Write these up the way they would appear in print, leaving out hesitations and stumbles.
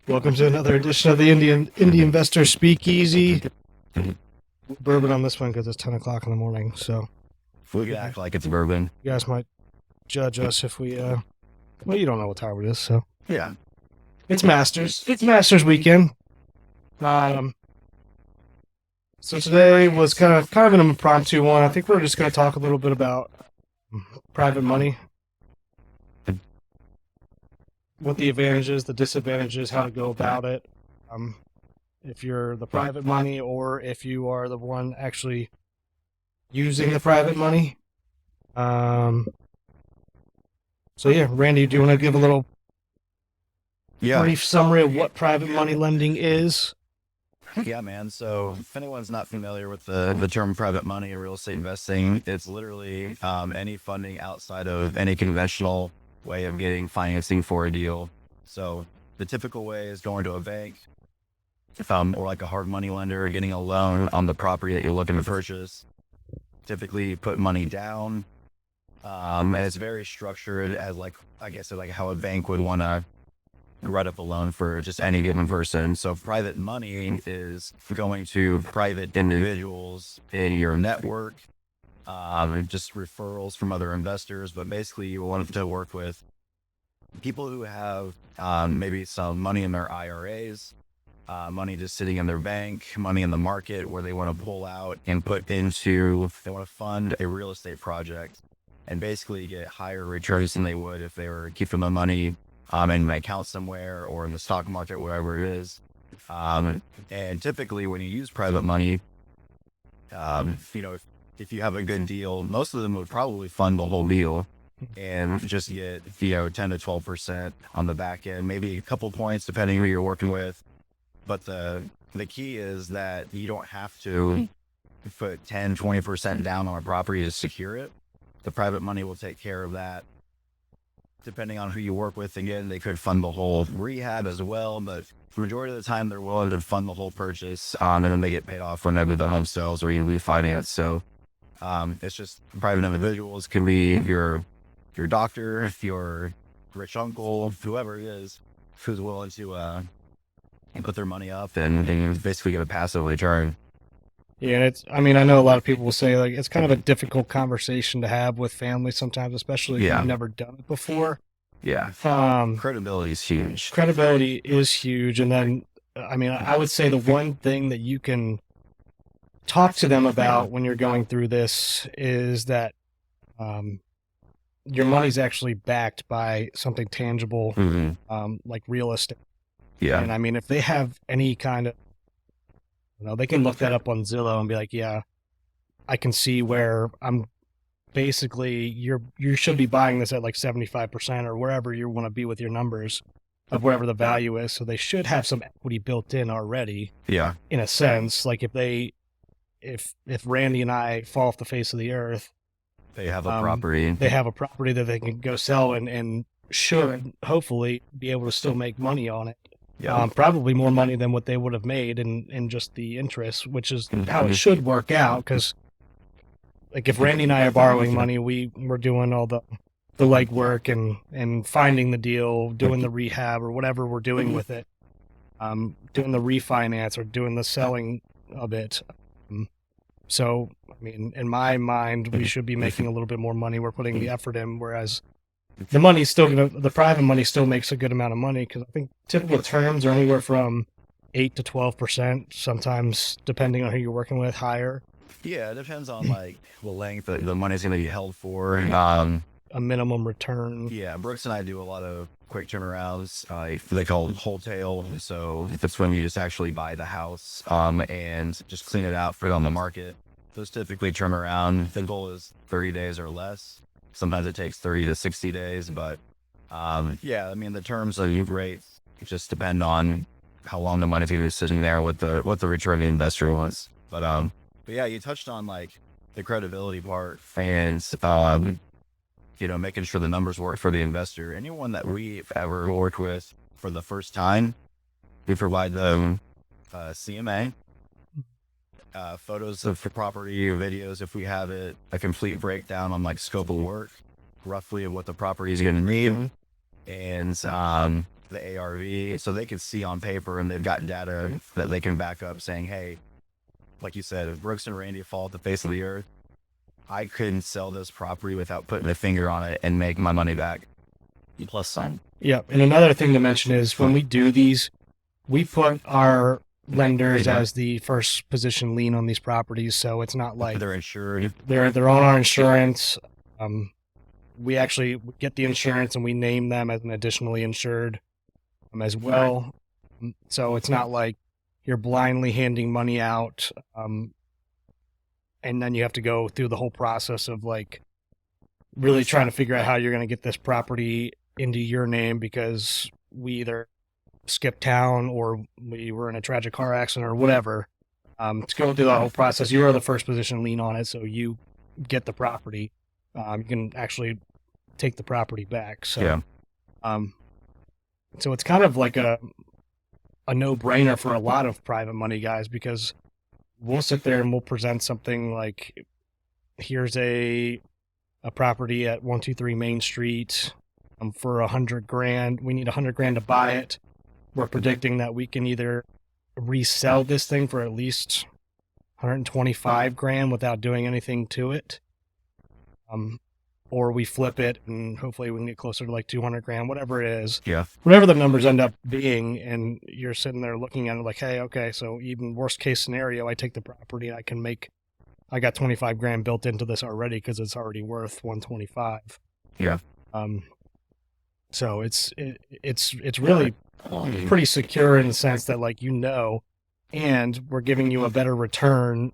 Welcome to another edition of the Indy Investor Speakeasy. Bourbon on this one because it's 10 o'clock in the morning, so We can act like it's bourbon. you guys might judge us if we, well, you don't know what time it is, so. Yeah. It's Masters. It's Masters weekend. So today was kind of an impromptu one. I think we're just going to talk a little bit about private money. What the advantages, the disadvantages, how to go about it. If you're the private money or if you are the one actually using the private money. So yeah, Randy, do you want to give a little brief summary of what private money lending is? Yeah, man. So if anyone's not familiar with the term private money in real estate investing, it's literally any funding outside of any conventional way of getting financing for a deal. So the typical way is going to a bank, or like a hard money lender, getting a loan on the property that you're looking to purchase. Typically you put money down, and it's very structured as like how a bank would want to write up a loan for just any given person. So private money is going to private individuals in your network, just referrals from other investors. But basically you want to work with people who have maybe some money in their IRAs, money just sitting in their bank, money in the market where they want to pull out and put into, they want to fund a real estate project and basically get higher returns than they would if they were keeping the money in an account somewhere or in the stock market, wherever it is. And typically when you use private money, if you have a good deal, most of them would probably fund the whole deal and just get, 10 to 12% on the back end, maybe a couple points depending who you're working with. But the key is that you don't have to put 10, 20% down on a property to secure it. The private money will take care of that. Depending on who you work with, again, they could fund the whole rehab as well, but the majority of the time they're willing to fund the whole purchase, and then they get paid off whenever the home sells or you refinance. So it's just private individuals. Can be your doctor, your rich uncle, whoever it is, who's willing to put their money up and basically get a passive return. Yeah, and I know a lot of people will say like it's kind of a difficult conversation to have with family sometimes, especially if you've never done it before. Yeah. Credibility is huge. Credibility is huge. And then, I would say the one thing that you can talk to them about when you're going through this is that your money's actually backed by something tangible, like real estate. Yeah. And if they have any kind of, they can look that up on Zillow and be like, yeah, I can see where I'm basically, you should be buying this at like 75% or wherever you want to be with your numbers of wherever the value is. So they should have some equity built in already. Yeah. In a sense, like if Randy and I fall off the face of the earth, they have a property. They have a property that they can go sell and should hopefully be able to still make money on it. Yeah. Probably more money than what they would have made in just the interest, which is how it should work out. Because, like, if Randy and I are borrowing money, we're doing all the legwork and finding the deal, doing the rehab or whatever we're doing with it, doing the refinance or doing the selling of it. So, in my mind, we should be making a little bit more money. We're putting the effort in, whereas the private money still makes a good amount of money because I think typical terms are anywhere from 8 to 12%, sometimes depending on who you're working with, higher. Yeah, it depends on like the length that the money's going to be held for. A minimum return. Yeah, Brooks and I do a lot of quick turnarounds. They call it wholesale. So if it's when you just actually buy the house and just clean it out, put it on the market, those typically turn around. The goal is 30 days or less. Sometimes it takes 30 to 60 days, but the terms of rates just depend on how long the money's going to be sitting there, what the return the investor wants. But yeah, you touched on like the credibility part and making sure the numbers work for the investor. Anyone that we've ever worked with for the first time, we provide them CMA, photos of the property or videos if we have it, a complete breakdown on like scope of work, roughly of what the property is going to need, and the ARV, so they can see on paper and they've got data that they can back up saying, hey, like you said, if Brooks and Randy fall at the face of the earth, I couldn't sell this property without putting a finger on it and make my money back. Plus some. Yeah. And another thing to mention is when we do these, we put our lenders as the first position lien on these properties. So it's not like they're insured. They're on our insurance. We actually get the insurance and we name them as an additionally insured as well. So it's not like you're blindly handing money out. And then you have to go through the whole process of like really trying to figure out how you're going to get this property into your name because we either skipped town or we were in a tragic car accident or whatever. To go through the whole process, you are the first position lien on it, so you get the property. You can actually take the property back. So, Yeah. So it's kind of like a no-brainer for a lot of private money guys because we'll sit there and we'll present something like, here's a property at 123 Main Street for $100,000. We need $100,000 to buy it. We're predicting that we can either resell this thing for at least $125,000 without doing anything to it, or we flip it and hopefully we can get closer to like $200,000, whatever it is. Yeah. Whatever the numbers end up being, and you're sitting there looking at it like, hey, okay, so even worst case scenario, I take the property, I got $25,000 built into this already because it's already worth $125,000. Yeah. So it's really pretty secure in the sense that like, and we're giving you a better return,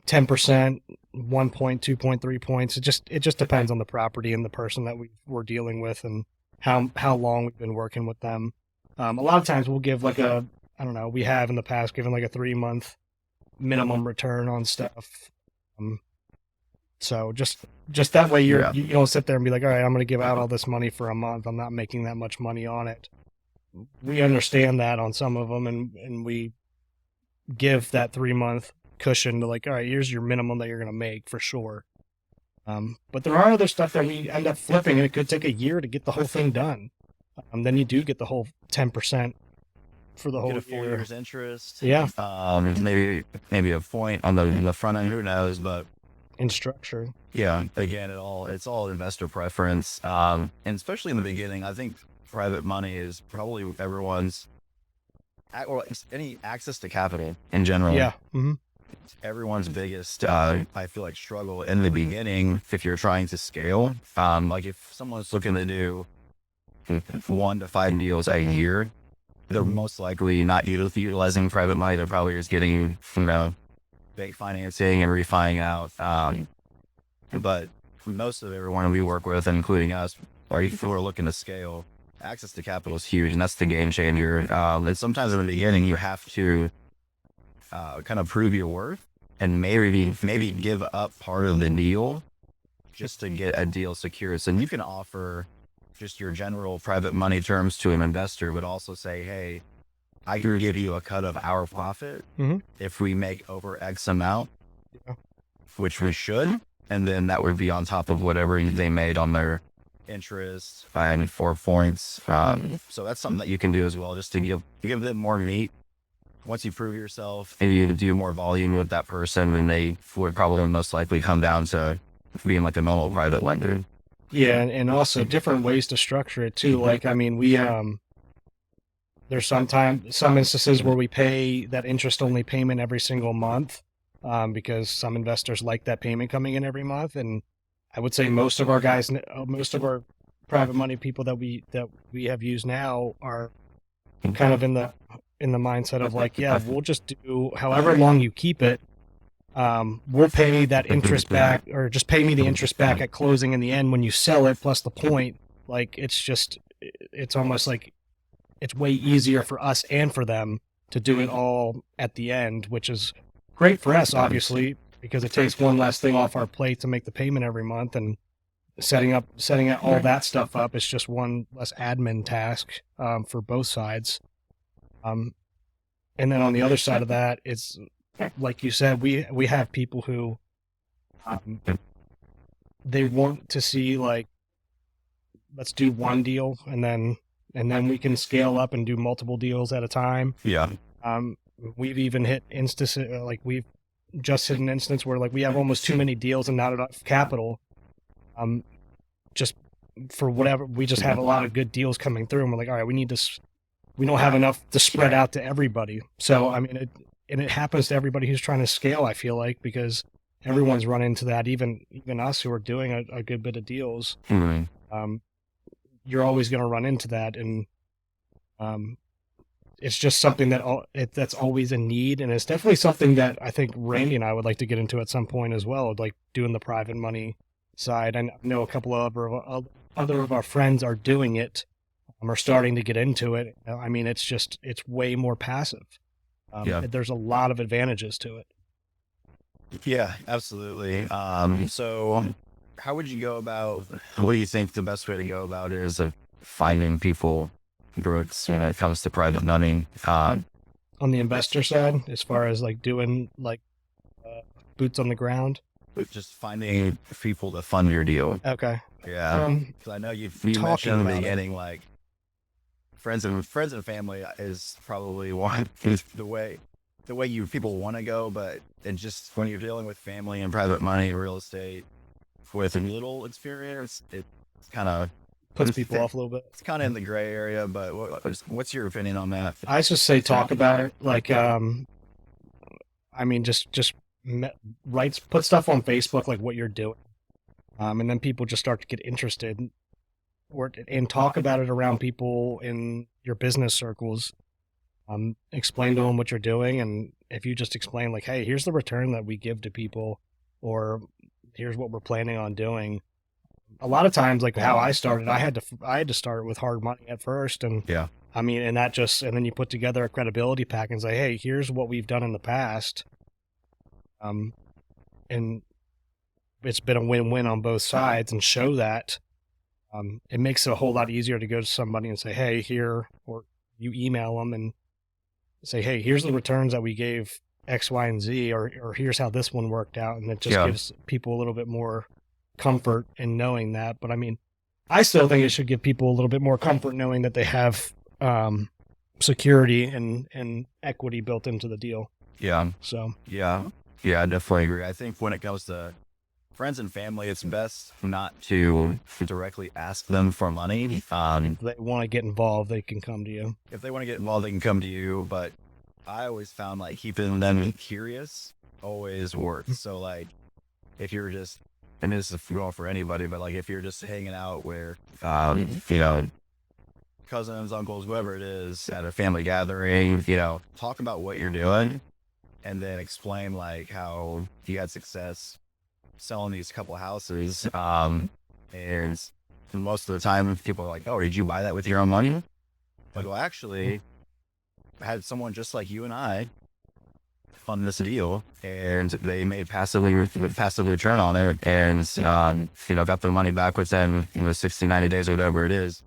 10%, 1 point, 2 point, 3 points. It just depends on the property and the person that we're dealing with and how long we've been working with them. A lot of times we'll give like we have in the past given like a 3-month minimum return on stuff. So just that way you don't sit there and be like, all right, I'm going to give out all this money for a month. I'm not making that much money on it. We understand that on some of them, and we give that 3-month cushion to like, all right, here's your minimum that you're going to make for sure. But there are other stuff that we end up flipping, and it could take a year to get the whole thing done. Then you do get the whole 10% for the whole get a full year. Year's interest. Yeah. Maybe a point on the front end. Who knows? But in structure. Yeah. Again, it's all investor preference, and especially in the beginning, I think private money is probably everyone's, or any access to capital in general. Yeah. Mm-hmm. Everyone's biggest, I feel like, struggle in the beginning if you're trying to scale. Like if someone's looking to do 1 to 5 deals a year, they're most likely not utilizing private money. They're probably just getting, bank financing and refining out. But most of everyone we work with, including us, or if we're looking to scale, access to capital is huge, and that's the game changer. And sometimes in the beginning, you have to kind of prove your worth and maybe give up part of the deal just to get a deal secured. So you can offer just your general private money terms to an investor, but also say, hey, I can give you a cut of our profit if we make over X amount, which we should. And then that would be on top of whatever they made on their interest and 4 points. So that's something that you can do as well, just to give them more meat. Once you prove yourself and you do more volume with that person, then they would probably most likely come down to being like a normal private lender. Yeah. And also different ways to structure it too. Like, I mean, we, there's some instances where we pay that interest only payment every single month, because some investors like that payment coming in every month. And I would say most of our private money people that we have used now are kind of in the mindset of like, yeah, we'll just do however long you keep it. We'll pay that interest back, or just pay me the interest back at closing in the end when you sell it plus the point. Like, it's almost like it's way easier for us and for them to do it all at the end, which is great for us, obviously, because it takes one less thing off our plate to make the payment every month, and setting all that stuff up is just one less admin task for both sides. And then on the other side of that, it's like you said, we have people who they want to see like, let's do one deal and then and then we can scale up and do multiple deals at a time. Yeah. We've even hit instances, like we've just hit an instance where like we have almost too many deals and not enough capital. Just for whatever, we just have a lot of good deals coming through, and we're like, all right, we don't have enough to spread out to everybody. So, I mean, it happens to everybody who's trying to scale, I feel like, because everyone's run into that, even us who are doing a good bit of deals. Mm-hmm. You're always going to run into that. And it's just something that's always a need. And it's definitely something that I think Randy and I would like to get into at some point as well, like doing the private money side. I know a couple of other of our friends are doing it. Are starting to get into it. I mean, it's way more passive. There's a lot of advantages to it. Yeah, absolutely. So how would you go about, what do you think the best way to go about it is of finding people groups when it comes to private money? On the investor side, as far as like doing like boots on the ground? Just finding people to fund your deal. Okay. Yeah. Because I know you mentioned in the beginning, like, friends and family is probably one the way people want to go, but and just when you're dealing with family and private money, real estate with little experience, it kind of puts people off a little bit. It's kind of in the gray area, but what's your opinion on that? I just say talk about it. Like, I mean, just put stuff on Facebook, like what you're doing, and then people just start to get interested. And talk about it around people in your business circles. Explain to them what you're doing, and if you just explain like, hey, here's the return that we give to people, or here's what we're planning on doing. A lot of times, like how I started, I had to start with hard money at first, and yeah, I mean, and then you put together a credibility pack and say, hey, here's what we've done in the past, and it's been a win-win on both sides, and show that. It makes it a whole lot easier to go to somebody and say, hey, here, or you email them and say, hey, here's the returns that we gave X, Y, and Z, or here's how this one worked out. And it just gives people a little bit more comfort in knowing that. But I mean, I still think it should give people a little bit more comfort knowing that they have security and equity built into the deal. Yeah. So. Yeah, I definitely agree. I think when it comes to friends and family, it's best not to directly ask them for money. If they want to get involved, they can come to you. If they want to get involved, they can come to you. But I always found like keeping them curious always works. So like if you're just, and this is going for anybody, but like if you're just hanging out where, cousins, uncles, whoever it is at a family gathering, talk about what you're doing and then explain like how you had success selling these couple houses. And most of the time people are like, oh, did you buy that with your own money? Like, well, actually I had someone just like you and I fund this deal and they made passive return on it and, got their money back within 60, 90 days or whatever it is.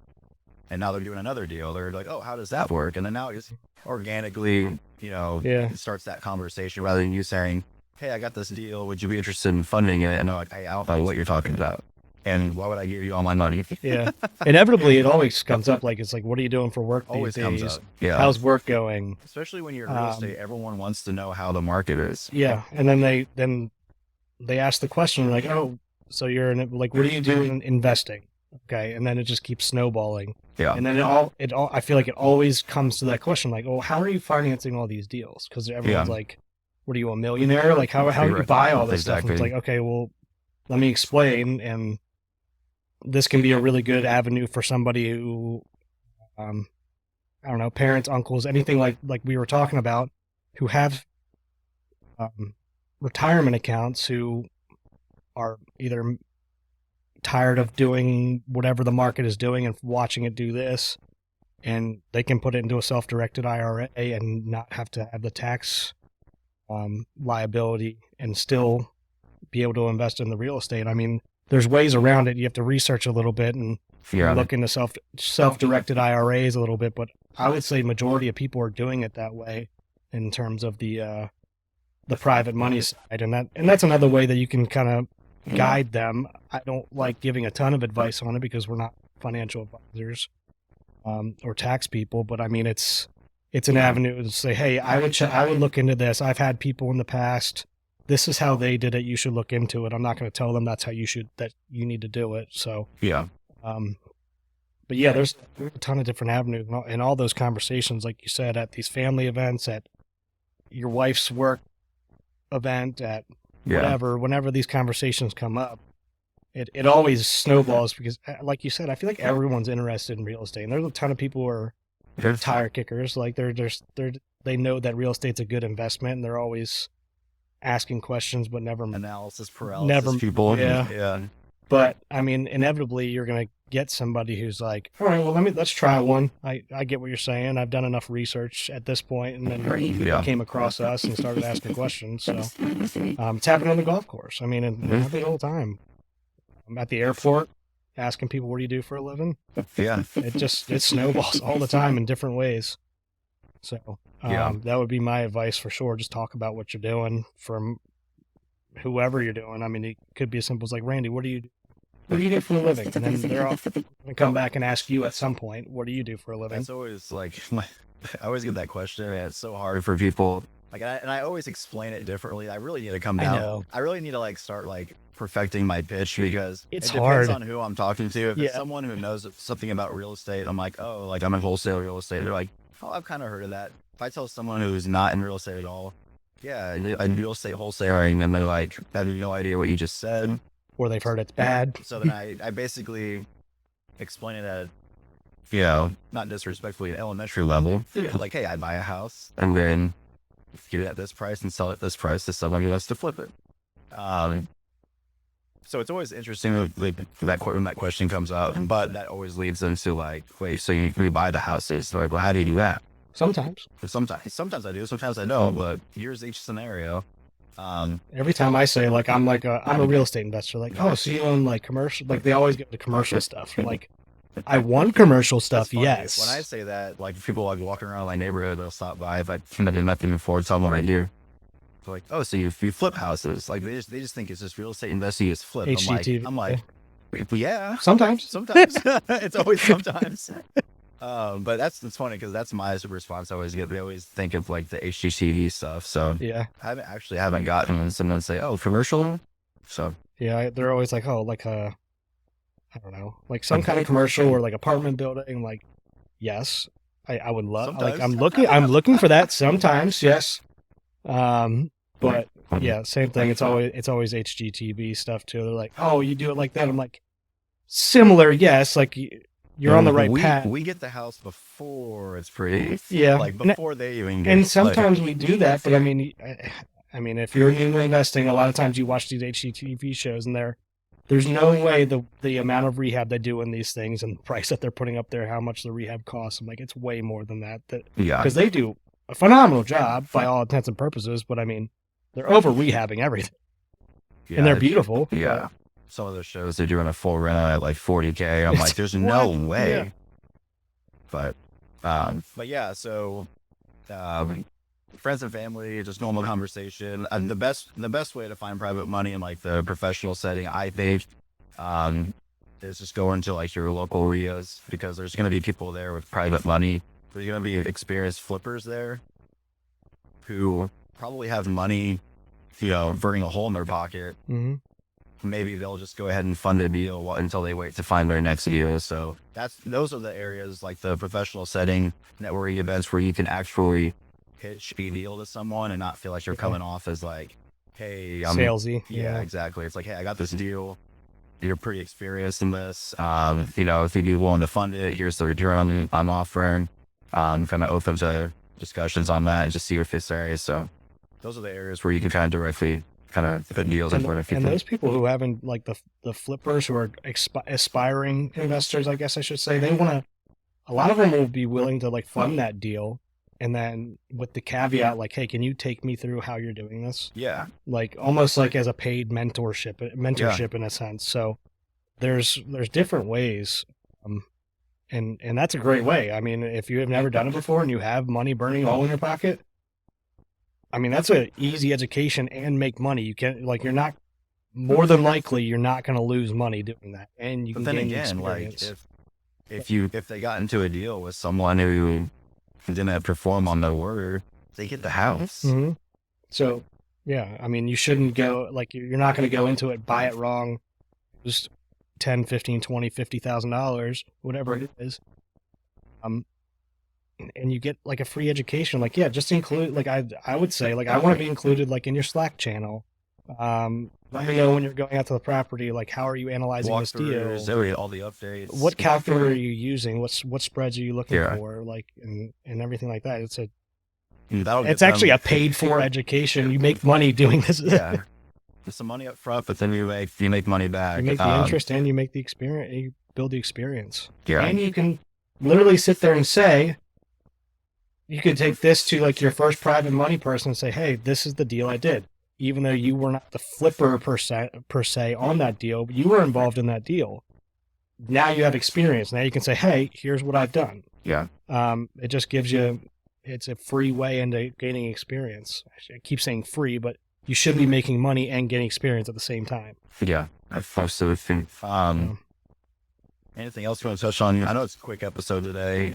And now they're doing another deal. They're like, oh, how does that work? And then now it just organically, it starts that conversation rather than you saying, hey, I got this deal. Would you be interested in funding it? And they're like, hey, I don't know what you're talking about. And why would I give you all my money? Yeah. Inevitably, it always comes up. Like, it's like, what are you doing for work always these days? Comes up. Yeah. How's work going? Especially when you're in real estate, everyone wants to know how the market is. Yeah. And then they ask the question like, oh, so you're like, what are you doing in investing? Okay. And then it just keeps snowballing. Yeah. And then I feel like it always comes to that question, like, oh, how are you financing all these deals? Because everyone's like, what are you, a millionaire? Like, how do you buy all this stuff? And it's like, okay, well, let me explain. And this can be a really good avenue for somebody who, I don't know, parents, uncles, anything like we were talking about, who have retirement accounts, who are either tired of doing whatever the market is doing and watching it do this, and they can put it into a self-directed IRA and not have to have the tax liability and still be able to invest in the real estate. I mean, there's ways around it. You have to research a little bit and look into self-directed IRAs a little bit, but I would say majority of people are doing it that way in terms of the private money side, and that's another way that you can kind of guide them. I don't like giving a ton of advice on it because we're not financial advisors, or tax people. But I mean, it's an avenue to say, hey, I would look into this. I've had people in the past. This is how they did it. You should look into it. I'm not going to tell them that's how you need to do it. So yeah. But yeah, there's a ton of different avenues and all those conversations, like you said, at these family events, at your wife's work event, at whatever, whenever these conversations come up, it always snowballs because, like you said, I feel like everyone's interested in real estate, and there's a ton of people who are tire kickers. Like they know that real estate's a good investment, and they're always asking questions, but never analysis paralysis. People, yeah. But I mean, inevitably, you're gonna get somebody who's like, all right, well, let's try one. I get what you're saying. I've done enough research at this point, and then came across us and started asking questions. So it's happening on the golf course. I mean, it happens all the time. I'm at the airport asking people, what do you do for a living? Yeah. It snowballs all the time in different ways. So that would be my advice for sure. Just talk about what you're doing from whoever you're doing. I mean, it could be as simple as like, Randy, what do you do for a living? And then they're all going to come back and ask you at some point, what do you do for a living? That's always like, I always get that question. And it's so hard for people. Like, and I always explain it differently. I really need to come down. I really need to like start like perfecting my pitch because it depends on who I'm talking to. If it's someone who knows something about real estate, I'm like, oh, like I'm in wholesale real estate. They're like, oh, I've kind of heard of that. If I tell someone who's not in real estate at all, yeah, I real estate wholesaling, and they're like, I have no idea what you just said. Or they've heard it's bad. So then I basically explain it at, not disrespectfully, at elementary level. Like, hey, I buy a house and then get it at this price and sell it at this price to somebody else to flip it. So it's always interesting when that question comes up, but that always leads them to like, wait, so you buy the houses? So like, well, how do you do that? Sometimes I do, sometimes I don't, but here's each scenario. Every time I say like I'm a real estate investor, like, oh, so you own like commercial, like they always get the commercial stuff. Like, I want commercial stuff, yes. When I say that, like people like walking around my neighborhood, they'll stop by if I did nothing before, tell them what I do. They're like, oh, so you flip houses? Like they just think it's just real estate investing is flip. HGTV. I'm like, yeah. Sometimes. It's always sometimes. But that's funny because that's my response I always get. They always think of like the HGTV stuff. So yeah, I haven't gotten someone say, oh, commercial. So yeah, they're always like, oh, like I don't know, like some kind of commercial or like apartment building. Like, yes, I would love. Sometimes. Like I'm looking for that sometimes. Yes. But yeah, same thing. It's always HGTV stuff too. They're like, oh, you do it like that. I'm like, similar, yes. Like you're on the right path. We get the house before it's pretty. Yeah. Like before they even get. And sometimes we do that, but I mean, if you're new investing, a lot of times you watch these HGTV shows and there's no way the amount of rehab they do in these things and the price that they're putting up there, how much the rehab costs. I'm like, it's way more than that. Because they do a phenomenal job by all intents and purposes, but I mean, they're over rehabbing everything. Yeah, and they're beautiful. Yeah. Some of the shows they're doing a full rent at like $40,000. I'm like, there's no way. Yeah. But yeah, so friends and family, just normal conversation. The best way to find private money in like the professional setting, I think, is just go into like your local RIAs because there's going to be people there with private money. There's going to be experienced flippers there who probably have money, burning a hole in their pocket. Mm-hmm. Maybe they'll just go ahead and fund a deal until they wait to find their next deal. So those are the areas like the professional setting, networking events where you can actually pitch a deal to someone and not feel like you're coming off as like, hey, I'm salesy. Yeah, exactly. It's like, hey, I got this deal. You're pretty experienced in this. If you'd be willing to fund it, here's the return I'm offering. Kind of open to discussions on that and just see your fits areas. So those are the areas where you can kind of directly put deals in front of people. And those people who haven't, like the flippers who are aspiring investors, I guess I should say, a lot of them will be willing to like fund that deal. And then with the caveat, like, hey, can you take me through how you're doing this? Yeah. Like almost like as a paid mentorship in a sense. So there's different ways. And that's a great way. I mean, if you have never done it before and you have money burning all in your pocket, I mean, that's an easy education and make money. You can you're not more than likely, you're not going to lose money doing that. And you can gain experience. Like if they got into a deal with someone who didn't perform on their word, they get the house. Mm-hmm. So, yeah, I mean, you shouldn't go, like, you're not going to go into it, buy it wrong, just 10, 15, 20, $50,000, whatever it is. And you get like a free education. Like, yeah, just include, like, I would say, like, I want to be included, like, in your Slack channel. Let me know when you're going out to the property, like, how are you analyzing this deal? All the updates. What calculator are you using? What spreads are you looking for? Like, and everything like that. It's actually a paid for education. You make money doing this. Yeah. There's some money up front, but then you make money back. You make the interest and you make the experience. You build the experience. Yeah. And you can literally sit there and say, you could take this to like your first private money person and say, hey, this is the deal I did. Even though you were not the flipper per se on that deal, but you were involved in that deal. Now you have experience. Now you can say, hey, here's what I've done. Yeah. It just gives you, it's a free way into gaining experience. I keep saying free, but you should be making money and getting experience at the same time. Yeah. I also think, anything else you want to touch on? I know it's a quick episode today.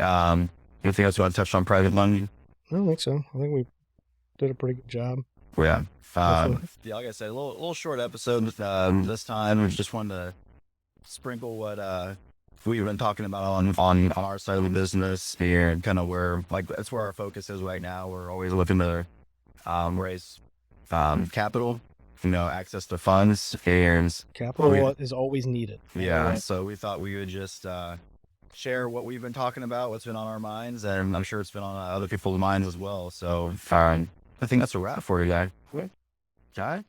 Anything else you want to touch on private money? I don't think so. I think we did a pretty good job. Yeah. Yeah, like I said, a little short episode this time. We just wanted to sprinkle what we've been talking about on our side of the business here, and kind of that's where our focus is right now. We're always looking to raise capital, access to funds, and capital is always needed. Yeah. So we thought we would just share what we've been talking about, what's been on our minds, and I'm sure it's been on other people's minds as well. So I think that's a wrap for you guys. Okay.